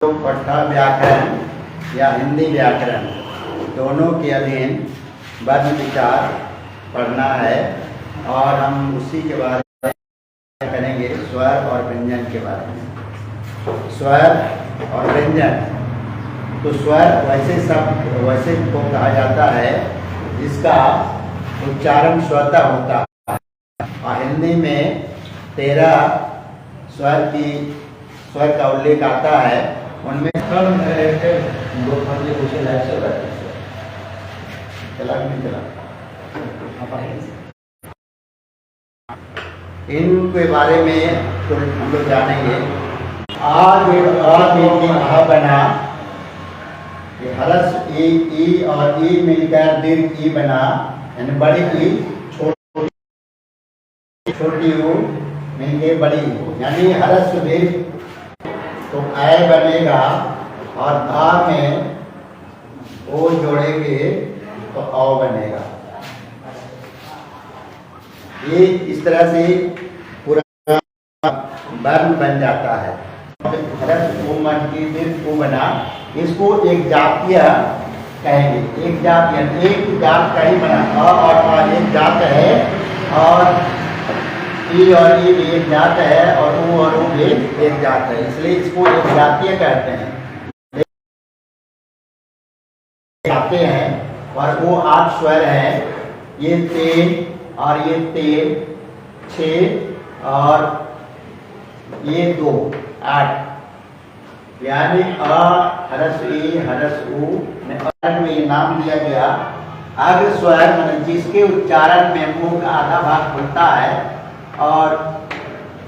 तो पट्टा व्याकरण या हिंदी व्याकरण दोनों के अधीन वर्ण विचार पढ़ना है और हम उसी के बारे में करेंगे, स्वर और व्यंजन के बारे में। स्वर और व्यंजन, तो स्वर वैसे को कहा जाता है जिसका उच्चारण स्वतः होता है और हिंदी में 13 स्वर का उल्लेख आता है। उनमें इनके बारे में तो हम लोग जानेंगे। आ बना, ये हरस ई और ई मिलकर दीर्घ ई बना, यानी बड़ी ई छोटी ऊ मिलके बड़ी ऊ, यानी हरस दीर्घ तो ऐ बनेगा और आ में ओ जोड़ेंगे तो औ बनेगा। ये इस तरह से पूरा वर्ण बन जाता है। हरस ओ मन की दीर्घ ओ बना, इसको एक जातीय कहेंगे। एक जातीय, एक जात का ही बना, अ और आ एक जात है और ई और ई भी एक जात है और ऊ भी एक जात है, इसलिए इसको एक जातीय कहते हैं। जाते हैं और वो 8 स्वर है, ये 3 और ये 3, 6 और ये 2, 8, यानी अ हरस ई हरस ऊ में ये नाम दिया गया। अग्र स्वर मतलब जिसके उच्चारण में मुंह का आधा भाग खुलता है और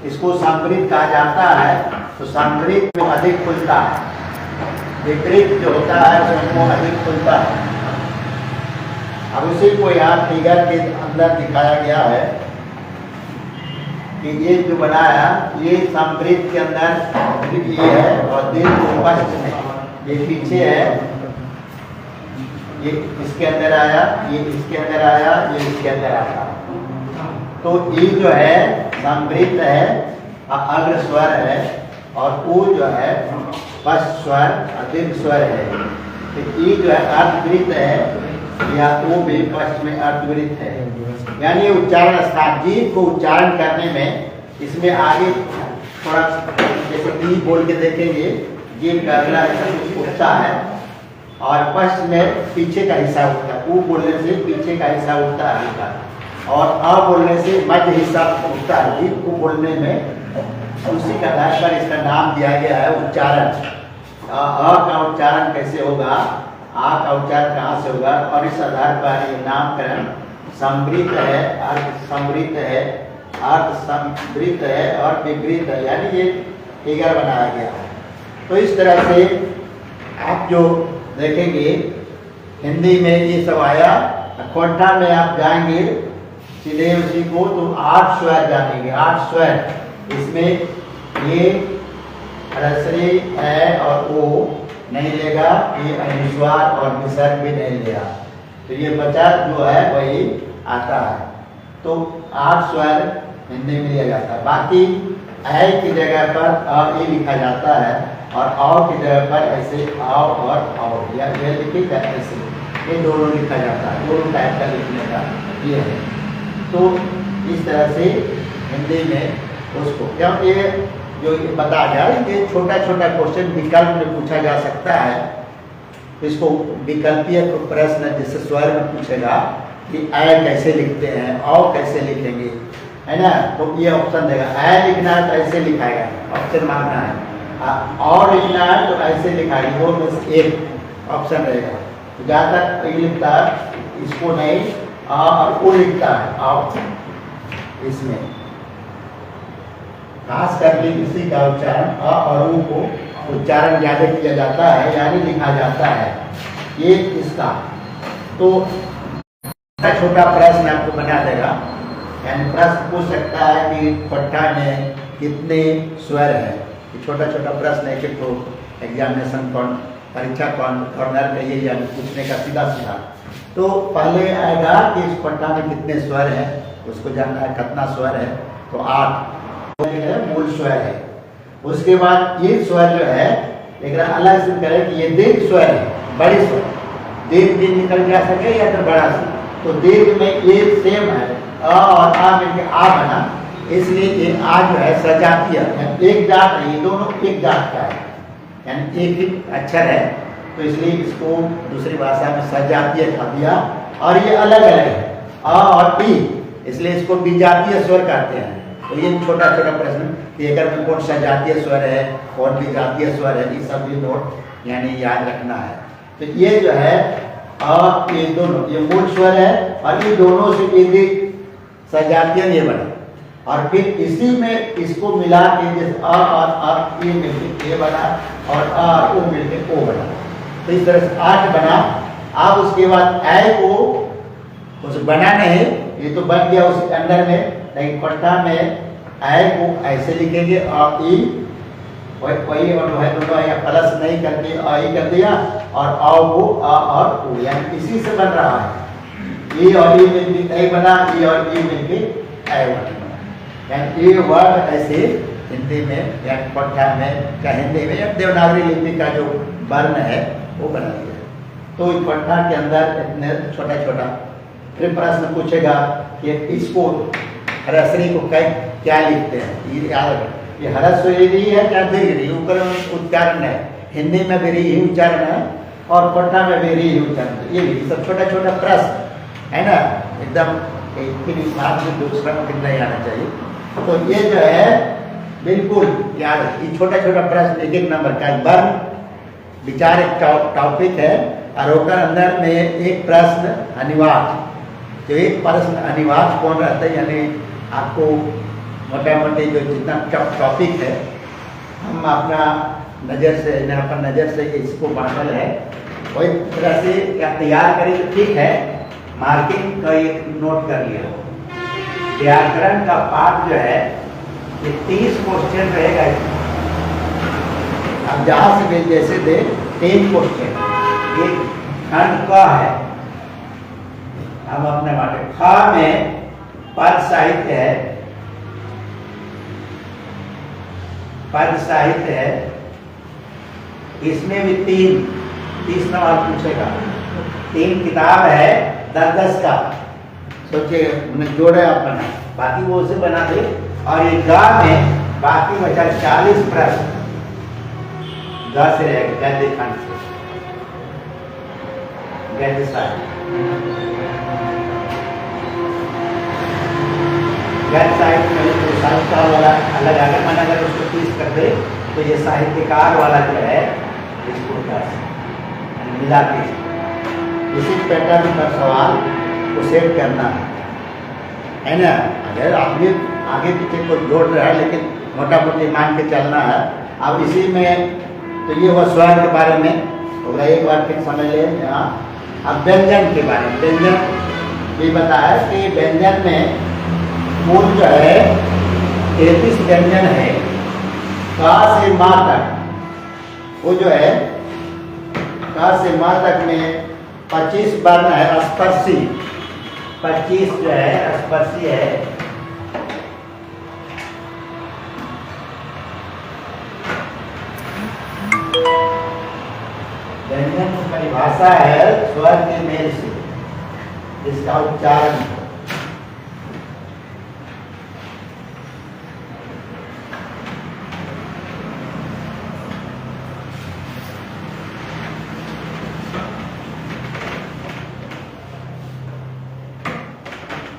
इसको संवृत कहा जाता है, तो संवृत में अधिक खुलता है, विपरीत जो होता है उसमें अधिक खुलता है। अब उसी को यहाँ फिगर के अंदर दिखाया गया है कि ये जो बनाया ये संवृत के अंदर ये है और दीर्घ उपस्थ में ये पीछे है, ये इसके अंदर आया, ये इसके अंदर आया, ये इसके अंदर आया। तो ई जो है संवृत है, अग्र स्वर है और ऊ जो है पश्च स्वर दीर्घ स्वर है। तो ई जो है अर्धवृत है या ऊ भी पश्च में अर्धवृत है, यानी उच्चारण स्थान जीव को उच्चारण करने में इसमें आगे थोड़ा जैसे ई बोल के देखेंगे, जीव का अगला हिस्सा उठता है और पश्च में पीछे का हिस्सा उठता है। ऊ बोलने से पीछे का हिस्सा उठता है हल्का, और अ बोलने से मध्य हिस्सा उठता है। जीव को बोलने में उसी का आधार पर इसका नाम दिया गया है उच्चारण। अ का उच्चारण कैसे होगा, आ का उच्चारण कहाँ से होगा, और इस आधार पर ये नामकरण संवृत है, अर्ध संवृत है, अर्ध संवृत है और विपरीत है, यानी ये फिगर बनाया गया है। तो इस तरह से आप जो देखेंगे हिंदी में ये सब आया। खोटा में आप जाएंगे सीधे उसी को तो 8 स्वर जानेंगे। 8 स्वर, इसमें ये रसरी ए और ओ नहीं लेगा, ये अनुस्वार और विसर्ग भी नहीं लेगा, तो ये बचा जो है वही आता है। तो 8 स्वर हिंदी में लिया जाता है। बाकी ऐ की जगह पर अ ई लिखा जाता है और औ की जगह पर ऐसे आओ और औ या ये लिखिए ऐसे, ये दोनों लिखा जाता है, दोनों टाइप का लिखने का ये है। तो इस तरह से हिंदी में उसको जब ये जो बता गया, ये छोटा छोटा क्वेश्चन विकल्प में पूछा जा सकता है। इसको विकल्पीय प्रश्न जैसे स्वर में पूछेगा कि ऐ कैसे लिखते हैं, औ कैसे लिखेंगे, है ना, तो ये ऑप्शन देगा। ऐ लिखना है तो ऐसे लिखाएगा, ऑप्शन मांगना है, और लिखना है तो ऐसे लिखाएगा, दो में से एक ऑप्शन रहेगा। तो जहाँ तक ये लिखता है इसको नहीं, और वो लिखता है आओ, इसमें खास करके इसी का उच्चारण अ और ऊ को उच्चारण ज्यादा किया जाता है, यानी लिखा जाता है ये इसका। तो छोटा प्रश्न आपको बना देगा, यानी प्रश्न पूछ सकता है कि पट्टा में कितने स्वर है। छोटा छोटा प्रश्न है कि तो एग्जामिनेशन परीक्षा कॉर्नर में ये पूछने का सीधा सीधा। तो पहले आएगा कि इस पट्टा में कितने स्वर है, उसको जानना है कितना स्वर है, तो 8 मूल स्वर है। उसके बाद ये स्वर जो है लेकिन अलग से करें कि ये दीर्घ स्वर है, बड़ी स्वर, दीर्घ भी निकल जा सके या फिर बड़ा सा। तो दीर्घ में ये सेम है, अ और आ मिलकर आ बना, इसलिए ये आ जो है सजातीय, एक जात है, ये दोनों एक जात का है, यानी एक ही अक्षर है, तो इसलिए इसको दूसरी भाषा में सजातीय कहा दिया। और ये अलग अलग है, अ और ई, इसलिए इसको विजातीय स्वर कहते हैं। तो ये छोटा छोटा प्रश्न कि अगर में कौन सा जातीय स्वर है, कौन विजातीय स्वर है, ये सब भी नोट यानी याद रखना है। तो ये जो है अ, ये दोनों, ये मूल स्वर है और ये दोनों से ये सजातीय ये बना, और फिर इसी में इसको मिला के जैसे अ और अ ये मिलके ए बना और अ और ओ मिलके ओ बना, तो इस तरह से 8 बना। अब उसके बाद ए को कुछ बना नहीं, ये तो बन गया उसके अंदर में, लेकिन पट्टा में ए को ऐसे लिखेंगे और ई वही और है दोनों या प्लस नहीं करके अ ही कर दिया, और अ को अ और ओ, यानी इसी से बन रहा है। ई और ई मिलके ए बना, ई और ई मिलके ए बना, यानी ये वर्ड ऐसे हिंदी में या पट्टा में या हिंदी में या देवनागरी लिपि का जो वर्ण है वो बना दिया। तो इस पट्टा के अंदर इतने छोटा छोटा, फिर प्रश्न पूछेगा कि इसको ह्रस्वी को क्या लिखते हैं, ये याद, ये ह्रस्वी है क्या दीर्घ, ऊपर उच्चारण है, हिंदी में भी री उच्चारण है और पट्टा में भी री उच्चारण है। ये भी सब छोटा छोटा प्रश्न है ना, एकदम दूसरा नहीं आना चाहिए। तो ये जो है बिल्कुल याद, ये छोटा छोटा प्रश्न एक एक नंबर का वर्ण विचार एक टॉपिक है, और ओकर अंदर में एक प्रश्न अनिवार्य, जो एक प्रश्न अनिवार्य कौन रहता है, यानी आपको मोटा मोटी जो जितना टॉपिक है हम अपना नज़र से अपन नज़र से इसको बांटल है, वही तरह से क्या तैयार करें तो ठीक है। मार्किंग का एक नोट कर लिया, व्याकरण का पाठ जो है ये 30 क्वेश्चन रहेगा इसमें। अब जहाँ से भी जैसे दे 3 क्वेश्चन, एक खंड का है, हम अपने बाटे खा में पद साहित्य है, पद साहित्य है, इसमें भी 30 सवाल पूछेगा। 3 किताब है 10-10 का, सोचिए उन्हें जोड़े अपना, बाकी वो उसे बना दे। और ये गा में बाकी बचा 40 प्रश्न, गा से रहेगा, गद्य खंड से, गद्य साहित्य, गद्य साहित्य में तो साहित्यकार वाला अलग आ गया, मैंने अगर उसको 30 कर दे तो ये साहित्यकार वाला जो है इसको 10 मिला के इसी पैटर्न का सवाल को सेट करना है ना। अगर आदमी आगे पीछे को जोड़ रहा है, लेकिन मोटा मोटी मान के चलना है। अब इसी में तो ये हुआ स्वर के बारे में, तो एक बार फिर समझ ले यहाँ। अब व्यंजन के बारे में, व्यंजन भी बताया कि व्यंजन में मूल जो है 33 व्यंजन है, का से माँ तक, वो जो है का से माँ तक में 25 वर्ण है स्पर्शी, 25 जो है स्पर्शी है। व्यंजन की परिभाषा है स्वर के मेल से जिसका उच्चारण हो।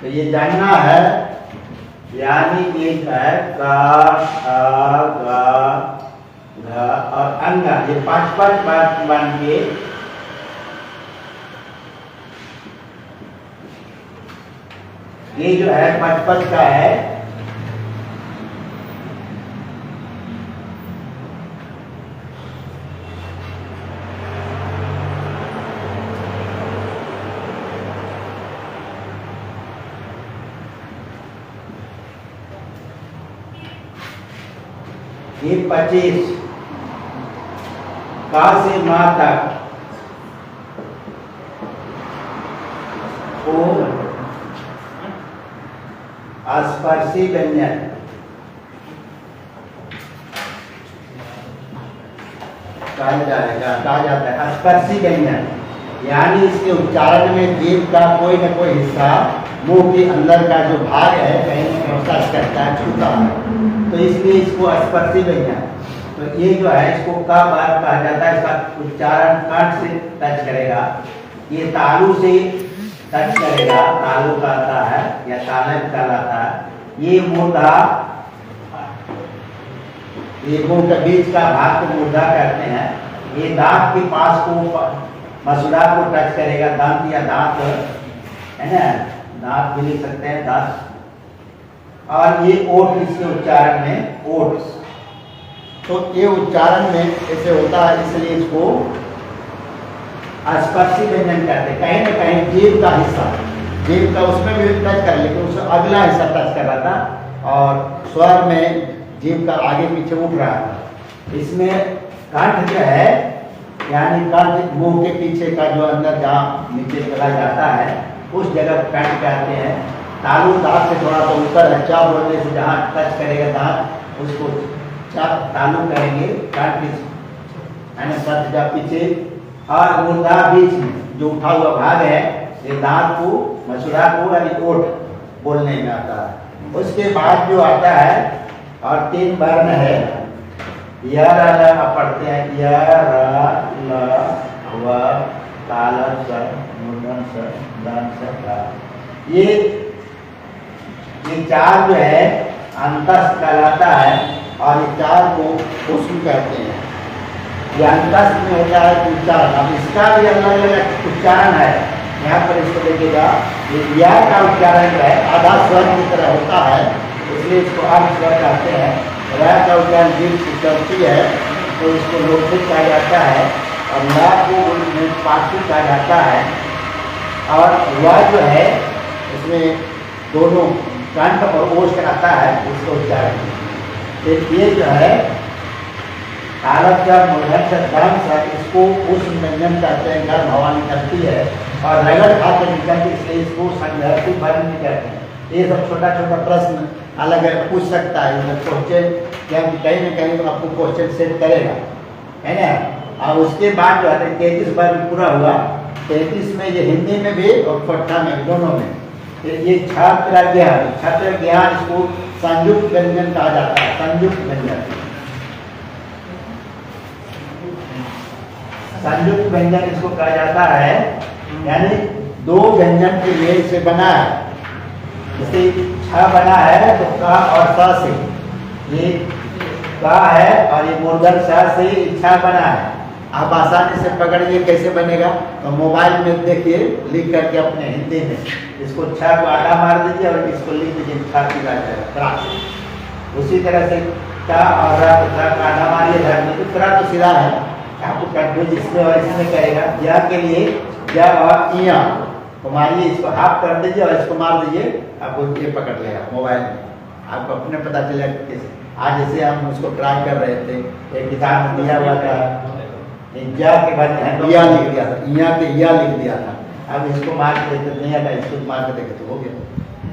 तो ये जानना है, यानी एक है का, आ, गा, घा और अंगा, ये 5-5 बार बन के ये जो है 5-5 का है। ये 25 का से माँ तक ओ स्पर्शी व्यंजन। कहा जाता है स्पर्शी व्यंजन, यानी इसके उच्चारण में जीभ का कोई न कोई हिस्सा मुंह के अंदर का जो भाग है कहीं न कहीं टच करता है, छूता है, तो इसलिए इसको स्पर्शी व्यंजन। तो ये जो है इसको का बार कहा जाता है, इसका उच्चारण कंठ से टच करेगा, ये तालु से टच करेगा, तालु कहता है या तालक कहलाता है। ये मूर्धा, ये मुंह के बीच का भाग को मूर्धा कहते हैं। ये दांत के पास को मसूड़ा को टच करेगा, दांत या दांत है ना, दांत भी लिख सकते हैं दांत। और ये ओठ, इसके उच्चारण में ओठ, तो ये उच्चारण में ऐसे होता है, इसलिए इसको स्पर्शी व्यंजन कहते हैं। कहीं न कहीं जीभ का हिस्सा, जीभ का उसमें भी टच कर, लेकिन उसका अगला हिस्सा टच कर रहा था और स्वर में जीभ का आगे पीछे उठ रहा था। इसमें कंठ जो है, यानी कंठ मुंह के पीछे का जो अंदर जहाँ नीचे चला जाता है उस जगह कंठ कहते हैं। तालु दांत से थोड़ा सा ऊपर है, चा बोलने से जहाँ टच करेगा दांत उसको तालु करेंगे, कंठ है ना, सच जा पीछे। और मूर्धा बीच में जो उठा हुआ भाग है, ये दांत को, मसूड़ा को यानी ओठ बोलने में आता है। उसके बाद जो आता है और 3 वर्ण है, य र ल पढ़ते हैं, य र ल व ताल स मूर्धन स दान स का। ये 4 जो है अंतस कहलाता है और ये 4 को उष्म कहते हैं। ये अंतस में होता है उच्चारण, अब इसका भी अलग अलग उच्चारण है। यहाँ पर इसको देखिएगा, ये या का उच्चारण जो है आधा स्वर की तरह होता है, इसलिए इसको अर्ध स्वर कहते हैं। र का उच्चारण जीभ से चलती है तो इसको लोभित कहा जाता है, और ला को पार्श्विक कहा जाता है। और वह जो है इसमें दोनों कंठ और ओष्ठ आता है, इसको उच्चारण। ये जो है तालक का मूर्धन से गर्म से, इसको उष्ण व्यंजन कहते हैं, गर्म हवा निकलती है और रगड़ खाते निकलती, इसलिए इसको संघर्षी वर्ण भी कहते हैं। ये सब छोटा छोटा प्रश्न अलग अलग पूछ सकता है क्वेश्चन, क्योंकि कहीं ना कहीं तो आपको क्वेश्चन सेट करेगा, है ना। और उसके बाद जो है 33 वर्ग पूरा हुआ। 33 में ये हिंदी में भी और पटना में, दोनों में ये छात्र ज्ञान, छात्र ज्ञान इसको संयुक्त व्यंजन कहा जाता है। संयुक्त व्यंजन, संयुक्त व्यंजन इसको कहा जाता है, यानी 2 व्यंजन के मेल से बना है। जैसे छ बना है तो का और सा से, ये का है और ये मूर्धन सा से छ बना है। आप आसानी से पकड़िए कैसे बनेगा, तो मोबाइल में देखिए, लिख करके अपने हिंदी में इसको छ को आधा मार दीजिए और इसको लिख दीजिए छ की बात। उसी तरह से का और रा को आधा मारिए, तो सीधा है, आपको कंफ्यूज इसमें और इसमें करेगा। या के लिए या और इया तो मारिए, इसको हाफ कर दीजिए और इसको मार दीजिए, आपको ये पकड़ लेगा मोबाइल में, आपको अपने पता चलेगा कैसे। आज जैसे हम उसको ट्राई कर रहे थे, एक किताब में दिया हुआ था, या के बाद या लिख दिया था, या के या लिख दिया था। अब इसको मार के देखते नहीं आता, इसको मार के देखे तो हो गया।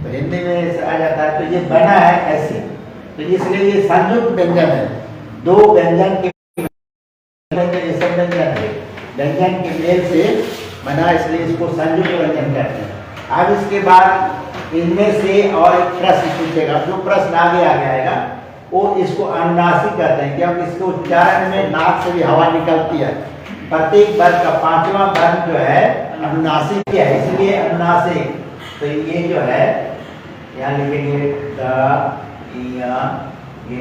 तो हिंदी में आ जाता है, तो ये बना है ऐसे, तो इसलिए ये संयुक्त व्यंजन है। 2 व्यंजन के व्यंजन के मेल से बना, इसलिए इसको संयुक्त व्यंजन कहते हैं। अब इसके बाद इनमें से और एक प्रश्न पूछेगा, जो प्रश्न आगे आएगा वो इसको अनुनासिक कहते हैं, क्योंकि इसके उच्चारण में नाक से भी हवा निकलती है। प्रत्येक वर्ग का 5वां वर्ण जो है अनुनासिक है, इसलिए अनुनासिक। तो ये जो है यहाँ लिखेंगे द, इया, ये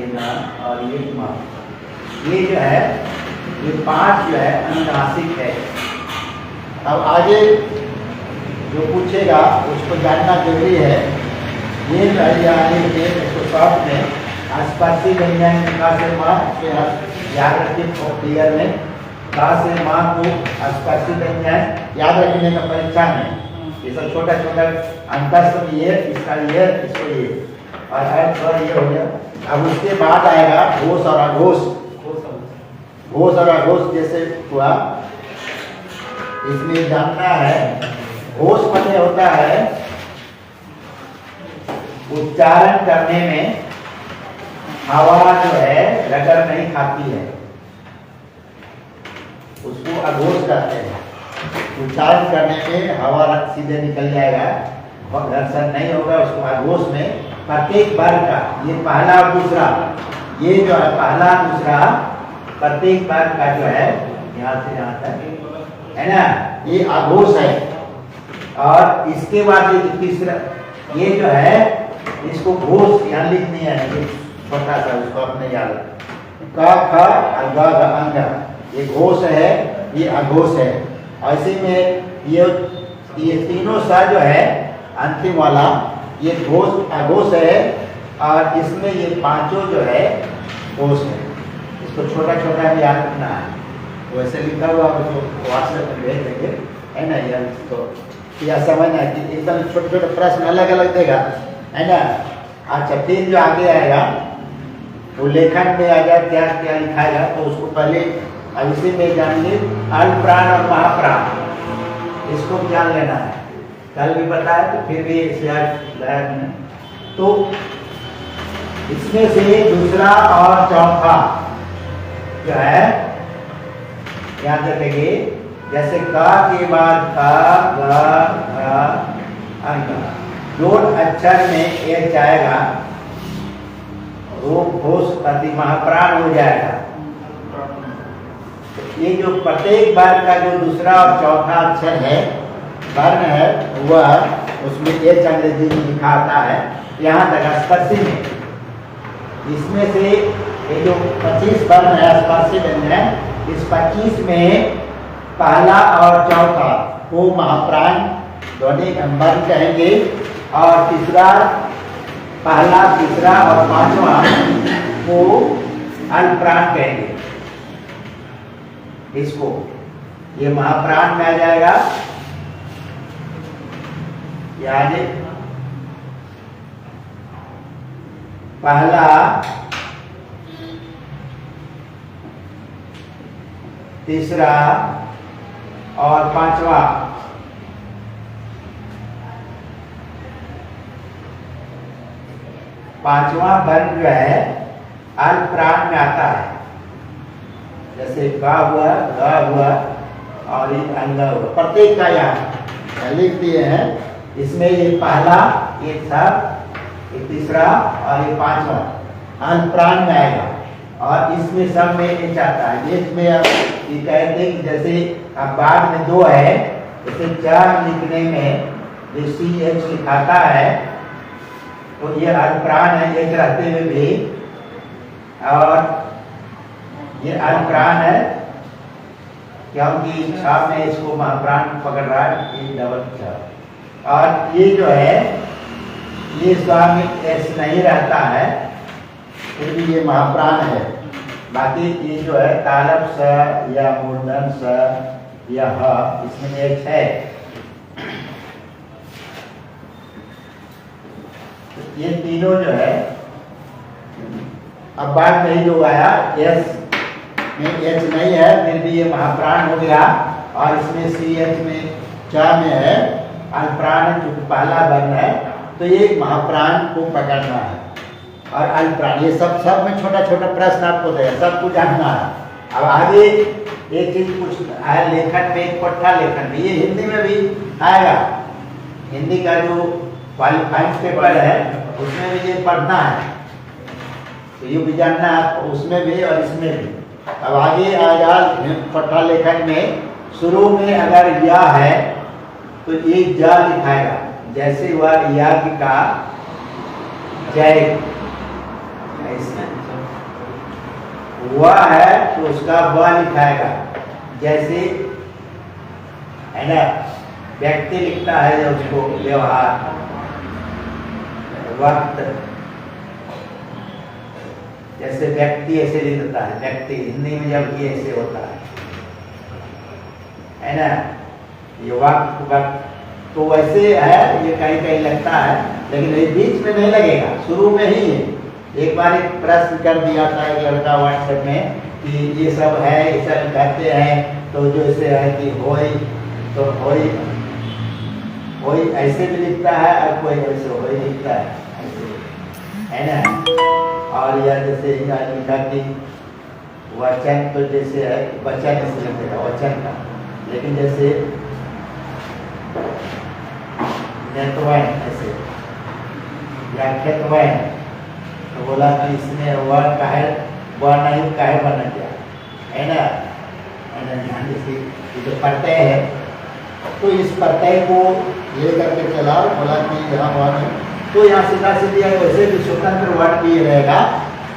ना और ये मा। ये जो है ये 5 जो है अनुनासिक है। अब आगे जो पूछेगा उसको जानना जरूरी है। ये आगे इसको शॉर्ट में स्पर्शी व्यंजन का से माँ याद रखिए, क्लियर में का से माँ को स्पर्शी व्यंजन याद रखने का परीक्षा में ये सब छोटा छोटा अंतर सब, ये इसका ये, इसको ये और ये हो गया। अब उसके बाद आएगा घोष और अघोष। घोष और अघोष जैसे हुआ, इसमें जानना है। घोष माने होता है उच्चारण करने में हवा जो है रगड़ नहीं खाती है, उसको अघोष कहते हैं। उच्चारण करने में हवा सीधे निकल जाएगा और घर्षण नहीं होगा। उसको अघोष में प्रत्येक वर्ग का, ये पहला और दूसरा, ये जो है पहला दूसरा प्रत्येक वर्ग का जो है यहाँ से यहाँ तक है ना, ये अघोष है। और इसके बाद ये तीसरा, ये जो है इसको घोष यहाँ लिखनी है, ये छोटा सा, उसको अपने याद क ख ग घ अंग, ये घोष है, ये अघोष है। ऐसे में ये तीनों सा जो है अंतिम वाला ये घोष अघोष है, और इसमें ये पांचों जो है घोष है। इसको छोटा छोटा भी याद रखना है, वैसे लिखा हुआ उसको व्हाट्सएप में भेज देंगे, है ना यार। तो यह समझना कि एकदम छोटे छोटे प्रश्न अलग अलग देगा, है ना। अच्छा, फिर जो आगे आएगा वो लेखन में अगर क्या क्या लिखाएगा तो उसको पहले अब इसी में जान ली अल्प प्राण और महाप्राण, इसको जान लेना है। कल भी बताया तो फिर भी तो इसमें से दूसरा और चौथा जो है याद रखेंगे, जैसे का के बाद का ग घ अंग, दो अक्षर में एक जाएगा वो घोष अति महाप्राण हो जाएगा। ये जो प्रत्येक वर्ग का जो दूसरा और चौथा अक्षर है वर्ण है, वह उसमें एक अंग्रेजी में लिखा आता है यहाँ तक स्पर्शी में। इसमें से ये जो 25 वर्ण है स्पर्शी व्यंजन है, इस 25 में पहला और चौथा वो महाप्राण ध्वनि वर्ण कहेंगे, और तीसरा पहला तीसरा और पांचवा वो अल्पप्राण कहेंगे। इसको ये महाप्राण में आ जाएगा, यानी पहला तीसरा और पांचवा वर्ण जो है अल्पप्राण में आता है। जैसे गा हुआ, गा हुआ और ये अंग हुआ, प्रत्येक का यहाँ लिख दिए हैं। इसमें ये पहला, ये सब, ये तीसरा और ये पांचवा अल्पप्राण में आएगा, और इसमें सब में ये चाहता है। इसमें अब ये कहते हैं कि जैसे अब बाद में दो है, जैसे चार लिखने में जो CH लिखाता है तो ये अल्पप्राण है एक रहते हुए भी, और ये अल्पप्राण है क्योंकि छाप में इसको महाप्राण पकड़ रहा है, ये डबल छाप। और ये जो है ये स्वामी ऐसे नहीं रहता है, फिर भी ये महाप्राण है। बाकी ये जो है तालब स या मूर्धन स या ह, इसमें एक है। ये तीनों जो है अब बाद में ही जो आया एस में एच नहीं है, फिर भी ये महाप्राण हो गया, और इसमें CH में चा में है अल्पप्राण, जो पहला वर्ण है, तो ये महाप्राण को पकड़ना है। और अल्पप्राण ये सब में छोटा छोटा प्रश्न आपको देगा, सबको जानना है। अब आगे एक चीज कुछ है लेखन में, पट्टा लेखन में, ये हिंदी में भी आएगा। हिंदी का जो क्वालिफाइंग पेपर है उसमें भी ये पढ़ना है, तो ये भी जानना है उसमें भी और इसमें भी। अब आगे आएगा पट्टा लेखन में, शुरू में अगर या है तो ये जा लिखाएगा, जैसे वह याज्ञ का जय, वह है तो उसका वह लिखाएगा, जैसे है ना व्यक्ति लिखता है जब उसको व्यवहार वक्त, जैसे व्यक्ति ऐसे लिखता है, व्यक्ति हिंदी में जब ये ऐसे होता है ना, ये वक्त तो वैसे है, ये कहीं कहीं लगता है, लेकिन ये बीच में नहीं लगेगा, शुरू में ही है। एक बार एक प्रश्न कर दिया था एक लड़का व्हाट्सएप में कि ये सब है, ये सब कहते हैं, तो जो ऐसे है कि होई, तो होई ऐसे भी लिखता है और कोई ऐसे होई लिखता है, ऐसे है ना। और यह जैसे लिखा कि वचन तो जैसे है वचन से लगेगा वचन का, लेकिन जैसे नेतवैन ऐसे या खेतवैन, तो बोला कि इसमें वह काहे वह नहीं काहे बना गया है ना, ध्यान से ये जो प्रत्यय है तो इस प्रत्यय को ले करके चला, बोला कि यहाँ वह नहीं, तो यहाँ सीधा सीधी वैसे भी स्वतंत्र वर्ड भी रहेगा,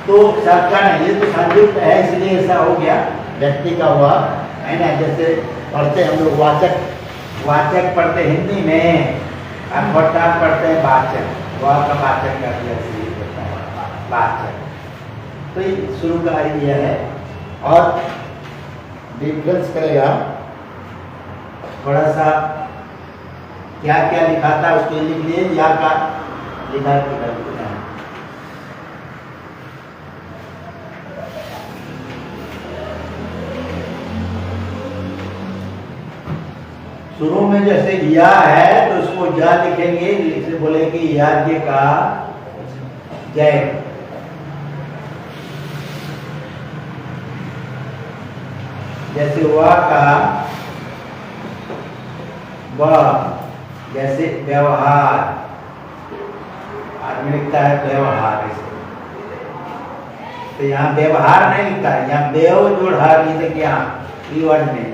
तो सबका नहीं, ये तो संयुक्त है इसलिए ऐसा हो गया व्यक्ति का हुआ है ना। जैसे पढ़ते हम लोग वाचक पढ़ते हिंदी में, अखबार पढ़ते हैं वाचक, वह का वाचक कर दिया वाचक, तो ये शुरू का आइडिया है। और डिफरेंस करेगा थोड़ा सा, क्या क्या लिखा था उसके लिख लिए, या का लिखा है। शुरू में जैसे या है तो उसको जा लिखेंगे, इसे बोलेंगे याज्ञ का जय, जैसे वा का व, जैसे व्यवहार, आदमी लिखता है व्यवहार ऐसे, तो यहाँ व्यवहार नहीं लिखता है, यहाँ व्यव जोड़हार ये देखिए यहाँ ई वर्ड में,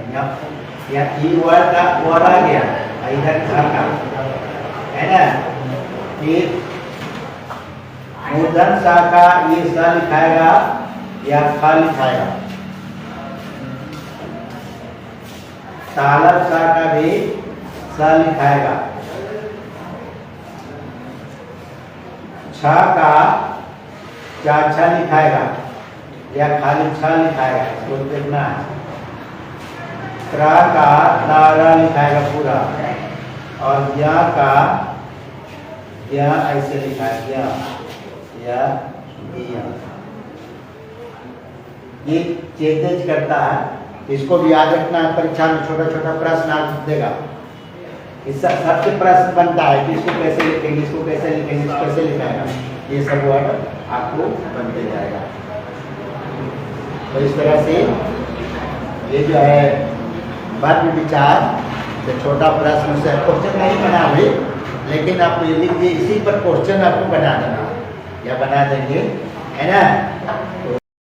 या ई वर्ड का और आ गया इधर घर का है ना, फिर मूर्धन सा का ये सा लिखाएगा या खा लिखाएगा, तालब सा का भी सा लिखाएगा, छ का चाछा लिखाएगा या खाली छ लिखाएगा, इसको देखना है। त्रा का तारा लिखाएगा पूरा, और या का या ऐसे लिखाएगा या ये चेंज करता है, इसको भी याद रखना है। परीक्षा में छोटा छोटा प्रश्न आप देगा, इस सबसे प्रश्न बनता है कि इसको कैसे लिखेंगे, इसको कैसे लिखेंगे, इसको कैसे लिखाएगा, ये सब वर्ड आपको बनते जाएगा। तो इस तरह से ये जो है वाक्य विचार से छोटा प्रश्न से क्वेश्चन नहीं बना हुए, लेकिन आप ये लिख दिए, इसी पर क्वेश्चन आपको बना देना या बना देंगे है ना।